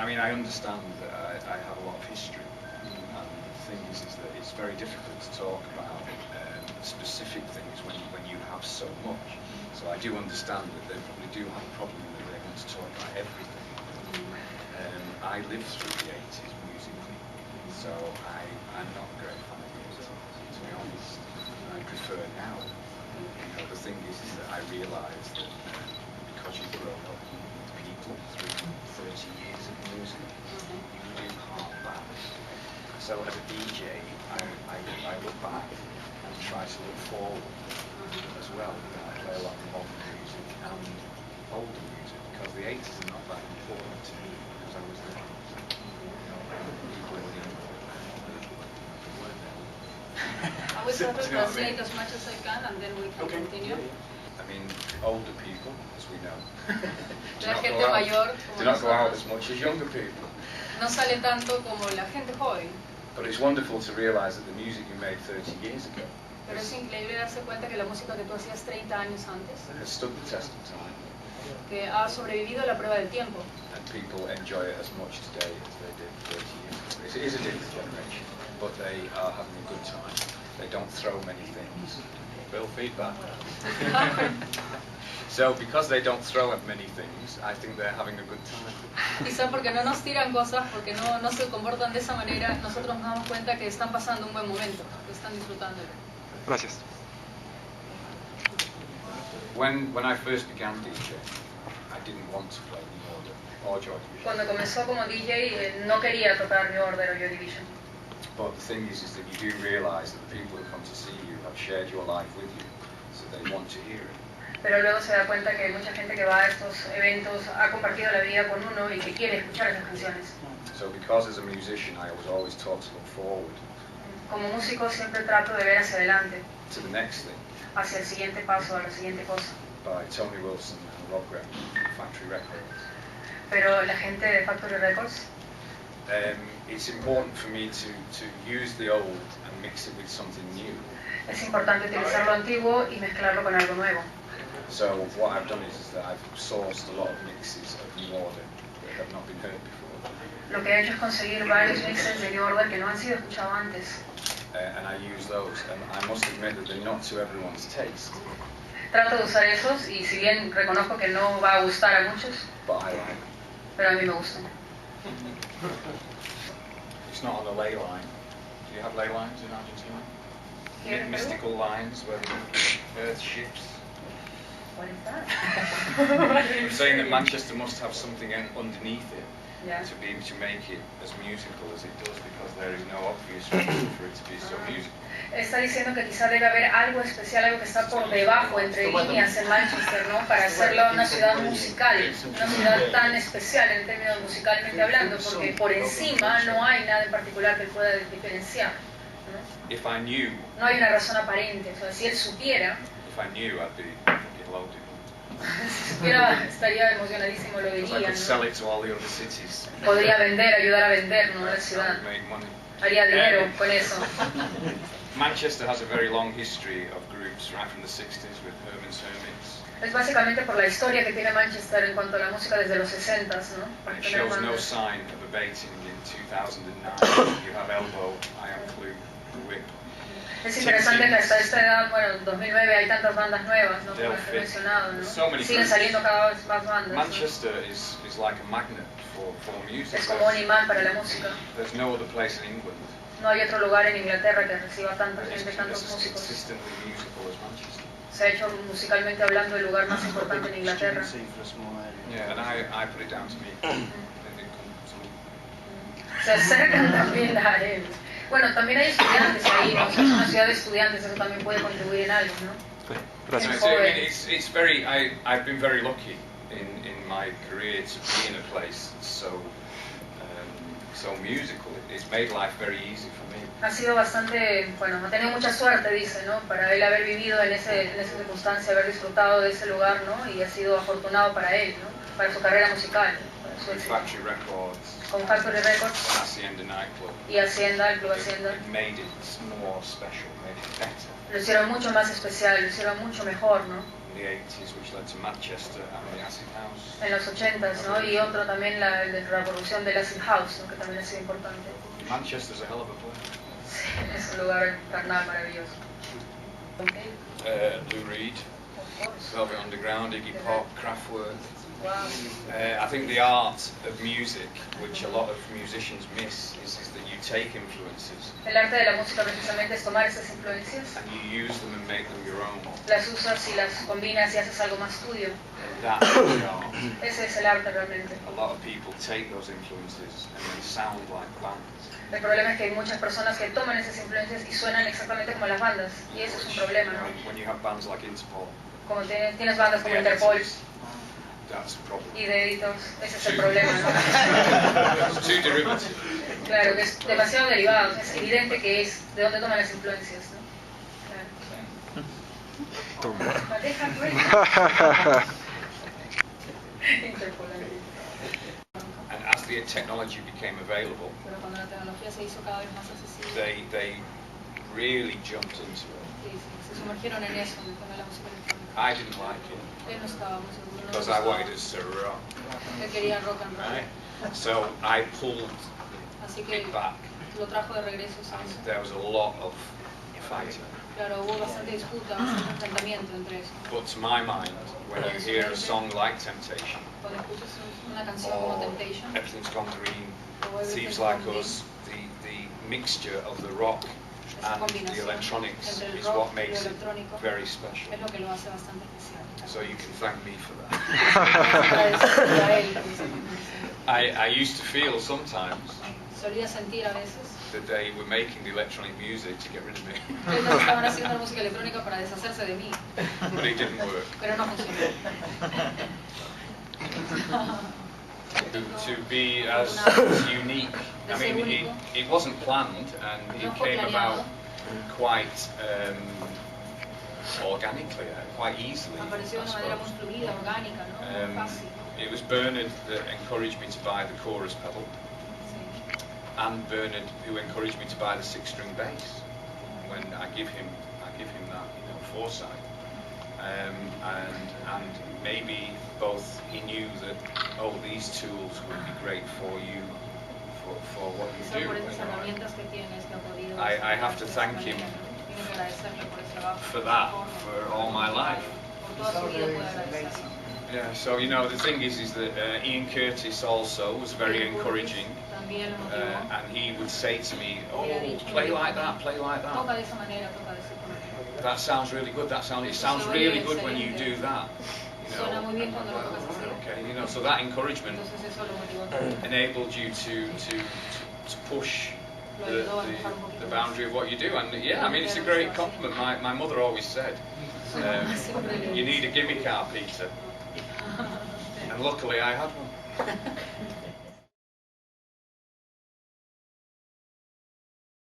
I mean, I understand that I have a lot of history, and the thing is that it's very difficult to talk about specific things when you have so much. So I do understand that they probably do have a problem that they want to talk about everything. I lived through the 80s musically, so I'm not a great fan of the 80s, to be honest. I prefer now. You know, the thing is that I realise that because you've grown up with people through 30 years of music, you really can't back. So as a DJ, I look back and try to look forward as well. I play a lot of modern music and older music, because the 80s are not that important to me, because I was there. I will try to translate as much as I can, and then we can continue. I mean, older people, as we know, do not go out as much as younger people. No sale tanto como la gente joven. But it's wonderful to realise that the music you made 30 years ago Pero es increíble darse cuenta que la música que tú hacías 30 años antes, has stood the test of time. que ha sobrevivido a la prueba del tiempo. And people enjoy it as much today as they did 30 years ago. It is a different generation, but they are having a good time. They don't throw many things. Bill, feedback. So because they don't throw at many things, I think they're having a good time. Quizá porque no nos tiran cosas, porque no se comportan de esa manera, nosotros nos damos cuenta que están pasando un buen momento, que están disfrutándolo. Gracias. When I first began DJing, I didn't want to play New Order or Joy Division. Cuando comenzó como DJ, no quería tocar New Order o Joy Division. But the thing is that you do realise that the people who come to see you have shared your life with you, so they want to hear it. Pero luego se da cuenta que hay mucha gente que va a estos eventos, ha compartido la vida con uno y que quiere escuchar esas canciones. So because as a musician I was always taught to look forward. Como músico siempre trato de ver hacia adelante. To the next thing. Hacia el siguiente paso, a la siguiente cosa. By Tony Wilson and Rob Graham, Factory Records. Pero la gente de Factory Records. It's important for me to use the old and mix it with something new. Es importante utilizar lo antiguo y mezclarlo con algo nuevo. So what I've done is that I've sourced a lot of mixes of New Order that have not been heard before. Lo que he hecho es conseguir varios mixes de New Order que no han sido escuchados antes. And I use those, and I must admit that they're not to everyone's taste. Trato de usar esos y si bien reconozco que no va a gustar a muchos, but I like them. Pero a mí me gustan. It's not on a ley line. Do you have ley lines in Argentina? Mystical lines where the earth shifts. What is that? I'm saying that Manchester must have something underneath it to be able to make it as musical as it does, because there is no obvious reason for it to be so musical. Está diciendo que quizá debe haber algo especial, algo que está por debajo, entre líneas en Manchester, ¿no? Para hacerla una ciudad musical, una ciudad tan especial en términos musicalmente hablando, porque por encima no hay nada en particular que pueda diferenciar, ¿no? If I knew, no hay una razón aparente, o sea, si él supiera, if I knew, I'd be loaded. Si supiera, estaría emocionadísimo, lo diría, ¿no? Sell it to all the other cities. Podría vender, ayudar a vender, ¿no? La ciudad. Haría dinero con eso. Manchester has a very long history of groups right from the 60s with Herman's Hermits. Es básicamente por la historia que tiene Manchester en cuanto a la música desde los 60s, ¿no? And it shows no sign of abating in 2009. You have Elbow, I Am Clue, The Whip. Es interesante que hasta esta edad, bueno, en 2009 hay tantas bandas nuevas, ¿no? Como he mencionado, ¿no? Siguen saliendo cada vez más bandas. Manchester is like a magnet for music. Es como un imán para la música. There's no other place in England. No hay otro lugar en Inglaterra que reciba tanta gente, tantos músicos. Se ha hecho musicalmente hablando el lugar más importante en Inglaterra. Yeah, and I put it down to me. Se acercan también a él. Bueno, también hay estudiantes ahí, ¿no? Es una ciudad de estudiantes, eso también puede contribuir en algo, ¿no? Gracias. It's very. I've been very lucky in my career to be in a place so musical. It's made life very easy for me. Ha sido bastante, bueno, ha tenido mucha suerte, dice, ¿no? Para él haber vivido en esa circunstancia, haber disfrutado de ese lugar, ¿no? Y ha sido afortunado para él, ¿no? Para su carrera musical. Factory Records. Con Factory Records. Haçienda Nightclub. Y Hacienda, el Club Hacienda. It made it more special, made it better. Lo hicieron mucho más especial, lo hicieron mucho mejor, ¿no? in the 80s, which led to Manchester and the acid house. En los 80s, ¿no? Y otro también la revolución del acid house, ¿no? Que también ha sido importante. Manchester's a hell of a place. Sí, es un lugar carnal maravilloso. Lou Reed, Velvet Underground, Iggy Pop, Kraftwerk. Wow. I think the art of music, which a lot of musicians miss, is that you take influences El arte de la música precisamente es tomar esas influencias, and you use them and make them your own. las usas y las combinas y haces algo más tuyo. That is art. Ese es el arte realmente. A lot of people take those influences and they sound like bands. El problema es que hay muchas personas que toman esas influencias y suenan exactamente como las bandas, y eso es un problema, ¿no? When you have bands like Interpol, Como tienes bandas como Interpol that's a problem. y de Editors, ese es el problema, ¿no? It's too derivative. Claro, que es demasiado derivado, es evidente que es de dónde toman las influencias, ¿no? Claro. Interpol. And as the technology became available, Pero cuando la tecnología se hizo cada vez más accesible, they really jumped into it. se sumergieron en eso, en el tema de la música electrónica. I didn't like it Él no estaba muy seguro, no because le I gustaba. wanted us to rock. Él quería rock and roll. Right? So I pulled Así que it back, lo trajo de regreso, and ¿sabes? there was a lot of fighting. Claro, hubo bastante disputa, bastante enfrentamiento entre eso. But to my mind, when you hear a song like Temptation, Cuando escuchas una canción como or Temptation, Everything's Gone Green, o Thieves Everything's Like Gone Us, the mixture of the rock esa and the combinación electronics entre el is rock what y makes lo it electrónico very special. es lo que lo hace bastante especial. So you can thank me for that. Agradecerle a él por esa combinación. I used to feel sometimes Solía sentir a veces that they were making the electronic music to get rid of me, que ellos estaban haciendo música electrónica para deshacerse de mí, but it didn't work. pero no funcionó. To be as unique, I mean, it wasn't planned and it came about quite organically, quite easily, Apareció I de una manera muy suppose. fluida, orgánica, ¿no? Muy fácil. It was Bernard that encouraged me to buy the chorus pedal, Sí. and Bernard who encouraged me to buy the 6-string bass. When I give him that, foresight, and maybe both he knew that these tools would be great for you, for what you do. Por esas herramientas que tienes que ha podido. I have to thank him Tiene que agradecerle por ese trabajo. for that for all my life. Por toda su vida puede agradecerlo. Yeah, so the thing is that Ian Curtis also was very encouraging, También lo motivó. and he would say to me, play like that, play like Toca that. de esa manera, toca de esa manera. That sounds really good. It sounds really good when you do that. Suena muy bien cuando lo tocas así. Okay, so that encouragement Entonces eso lo motivó también. enabled you to push the boundary of what you do, and yeah, I mean it's a great compliment. My mother always said, you need a gimme car, Peter, and luckily I had one.